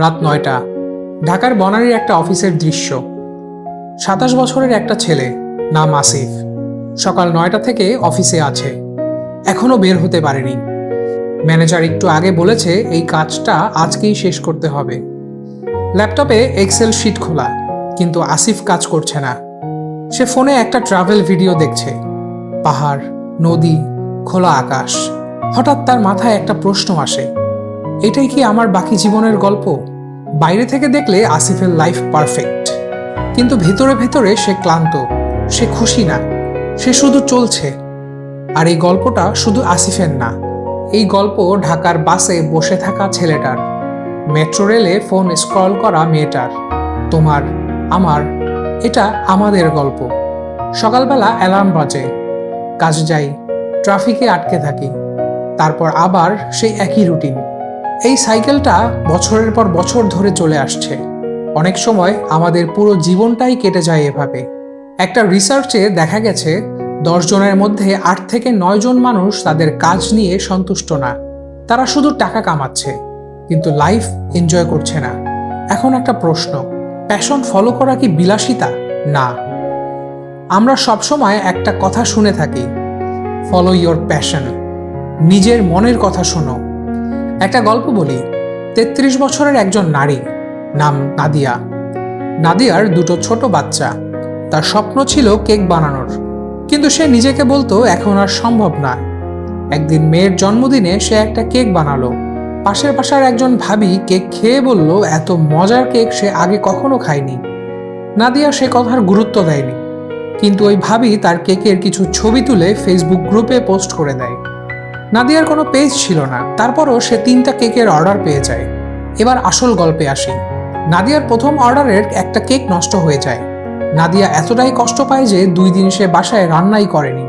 রাত ৯টা। ঢাকার বনানীর একটা অফিসের দৃশ্য। ২৭ বছরের একটা ছেলে, নাম আসিফ। সকাল ৯টা থেকে অফিসে আছে, এখনো বের হতে পারেনি। ম্যানেজার একটু আগে বলেছে এই কাজটা আজকেই শেষ করতে হবে। ল্যাপটপে এক্সেল শিট খোলা, কিন্তু আসিফ কাজ করছে না। সে ফোনে একটা ট্রাভেল ভিডিও দেখছে, পাহাড়, নদী, খোলা আকাশ। হঠাৎ তার মাথায় একটা প্রশ্ন আসে, এটাই কি আমার বাকি জীবনের গল্প? বাইরে থেকে দেখলে আসিফের লাইফ পারফেক্ট, কিন্তু ভেতরে ভেতরে সে ক্লান্ত, সে খুশি না, সে শুধু চলছে। আর এই গল্পটা শুধু আসিফের না, এই গল্প ঢাকার বাসে বসে থাকা ছেলেটার, মেট্রো রেলে ফোন স্ক্রল করা মেয়েটার, তোমার, আমার। এটা আমাদের গল্প। সকালবেলা অ্যালার্ম বাজে, কাজে যাই, ট্রাফিকে আটকে থাকি, তারপর আবার সেই একই রুটিন। এই সাইকেলটা বছরের পর বছর ধরে চলে আসছে। অনেক সময় আমাদের পুরো জীবনটাই কেটে যায় এভাবে। একটা রিসার্চে দেখা গেছে ১০ জনের মধ্যে ৮ থেকে ৯ জন মানুষ তাদের কাজ নিয়ে সন্তুষ্ট না। তারা শুধু টাকা কামাচ্ছে, কিন্তু লাইফ এনজয় করছে না। এখন একটা প্রশ্ন, প্যাশন ফলো করা কি বিলাসিতা? না। আমরা সবসময় একটা কথা শুনে থাকি, ফলো ইয়োর প্যাশন, নিজের মনের কথা শোনো। একটা গল্প বলি। ৩৩ বছরের একজন নারী, নাম নাদিয়া। নাদিয়ার 2টো ছোট বাচ্চা। তার স্বপ্ন ছিল কেক বানানোর, কিন্তু সে নিজেকে বলতো এখন আর সম্ভব না। একদিন মেয়ের জন্মদিনে সে একটা কেক বানালো। পাশের বাসার একজন ভাবি কেক খেয়ে বলল এত মজার কেক সে আগে কখনো খায়নি। নাদিয়া সে কথার গুরুত্ব দেয়নি, কিন্তু ওই ভাবি তার কেকের কিছু ছবি তুলে ফেসবুক গ্রুপে পোস্ট করে দেয়। নাদিয়ার কোনো পেজ ছিল না, তারপরও সে 3টা কেকের অর্ডার পেয়ে যায়। এবার আসল গল্পে আসি। নাদিয়ার প্রথম অর্ডারের একটা কেক নষ্ট হয়ে যায়। নাদিয়া এতটাই কষ্ট পায় যে 2 দিন সে বাসায় রান্নাই করেনি।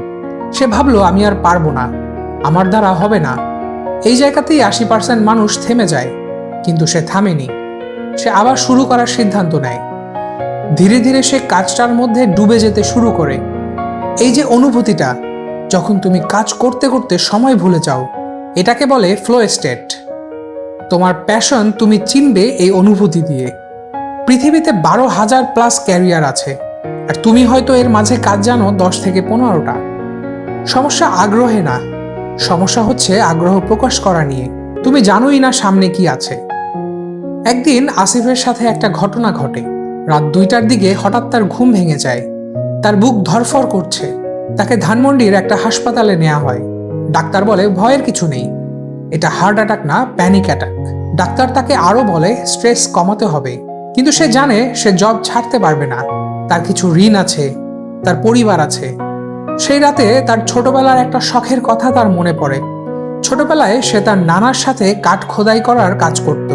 সে ভাবলো আমি আর পারবো না, আমার দ্বারা হবে না। এই জায়গাতেই 80% মানুষ থেমে যায়, কিন্তু সে থামেনি। সে আবার শুরু করার সিদ্ধান্ত নেয়। ধীরে ধীরে সে কাজটার মধ্যে ডুবে যেতে শুরু করে। এই যে অনুভূতিটা, যখন তুমি কাজ করতে করতে সময় ভুলে যাও, এটাকে বলে ফ্লো স্টেট। তোমার প্যাশন তুমি চিনবে এই অনুভূতি দিয়ে। পৃথিবীতে 12,000+ ক্যারিয়ার আছে, আর তুমি হয়তো এর মাঝে কাজ জানো 10 থেকে 15টা। সমস্যা আগ্রহে না, সমস্যা হচ্ছে আগ্রহ প্রকাশ করা নিয়ে। তুমি জানোই না সামনে কি আছে। একদিন আসিফের সাথে একটা ঘটনা ঘটে। রাত 2টার দিকে হঠাৎ তার ঘুম ভেঙে যায়। তার বুক ধড়ফড় করছে। তাকে ধানমন্ডির একটা হাসপাতালে নেওয়া হয়। ডাক্তার বলে ভয়ের কিছু নেই, এটা হার্ট অ্যাটাক না, প্যানিক অ্যাটাক। ডাক্তার তাকে আরো বলে স্ট্রেস কমাতে হবে, কিন্তু সে জানে সে জব ছাড়তে পারবে না। তার কিছু ঋণ আছে, তার পরিবার আছে। সেই রাতে তার ছোটবেলার একটা শখের কথা তার মনে পড়ে। ছোটবেলায় সে তার নানার সাথে কাঠ খোদাই করার কাজ করত।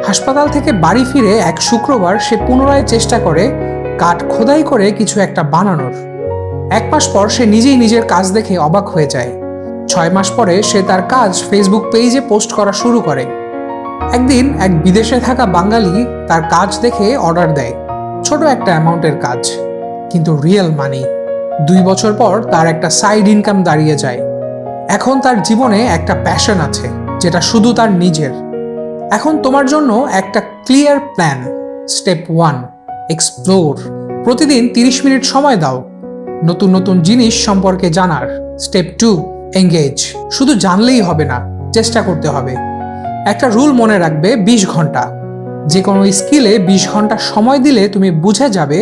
হাসপাতাল থেকে বাড়ি ফিরে এক শুক্রবার সে পুনরায় চেষ্টা করে কাঠ খোদাই করে কিছু একটা বানানোর। 1 মাস পর সে নিজেই নিজের কাজ দেখে অবাক হয়ে যায়। 6 মাস পরে সে তার কাজ ফেসবুক পেজে পোস্ট করা শুরু করে। একদিন এক বিদেশে থাকা বাঙালি তার কাজ দেখে অর্ডার দেয়। ছোট একটা অ্যামাউন্টের কাজ, কিন্তু রিয়েল মানি। 2 বছর পর তার একটা সাইড ইনকাম দাঁড়িয়ে যায়। এখন তার জীবনে একটা প্যাশন আছে, যেটা শুধু তার নিজের। এখন তোমার জন্য একটা ক্লিয়ার প্ল্যান। Step 1, explore. প্রতিদিন 30 মিনিট সময় দাও নতুন নতুন জিনিস সম্পর্কে জানার। Step 2, engage. শুধু জানলেই হবে না, চেষ্টা করতে হবে। একটা রুল মনে রাখবে, 20 ঘন্টা। যে কোনো স্কিলে 20 ঘন্টা সময় দিলে তুমি বুঝে যাবে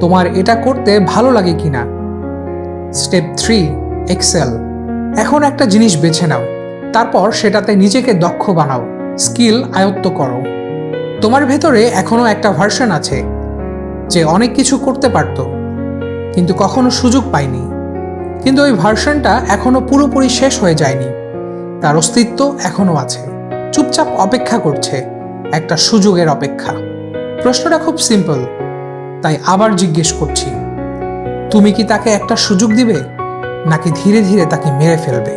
তোমার এটা করতে ভালো লাগে কিনা। Step 3, Excel. এখন একটা জিনিস বেছে নাও, তারপর সেটাতে নিজেকে দক্ষ বানাও, স্কিল আয়ত্ত করো। তোমার ভেতরে এখনো একটা ভার্সন আছে যে অনেক কিছু করতে পারতো, কিন্তু কখনো সুযোগ পায়নি। কিন্তু ওই ভার্সনটা এখনো পুরোপুরি শেষ হয়ে যায়নি। তার অস্তিত্ব এখনো আছে, চুপচাপ অপেক্ষা করছে, একটা সুযোগের অপেক্ষা। প্রশ্নটা খুব সিম্পল, তাই আবার জিজ্ঞেস করছি, তুমি কি তাকে একটা সুযোগ দিবে, নাকি ধীরে ধীরে তাকে মেরে ফেলবে?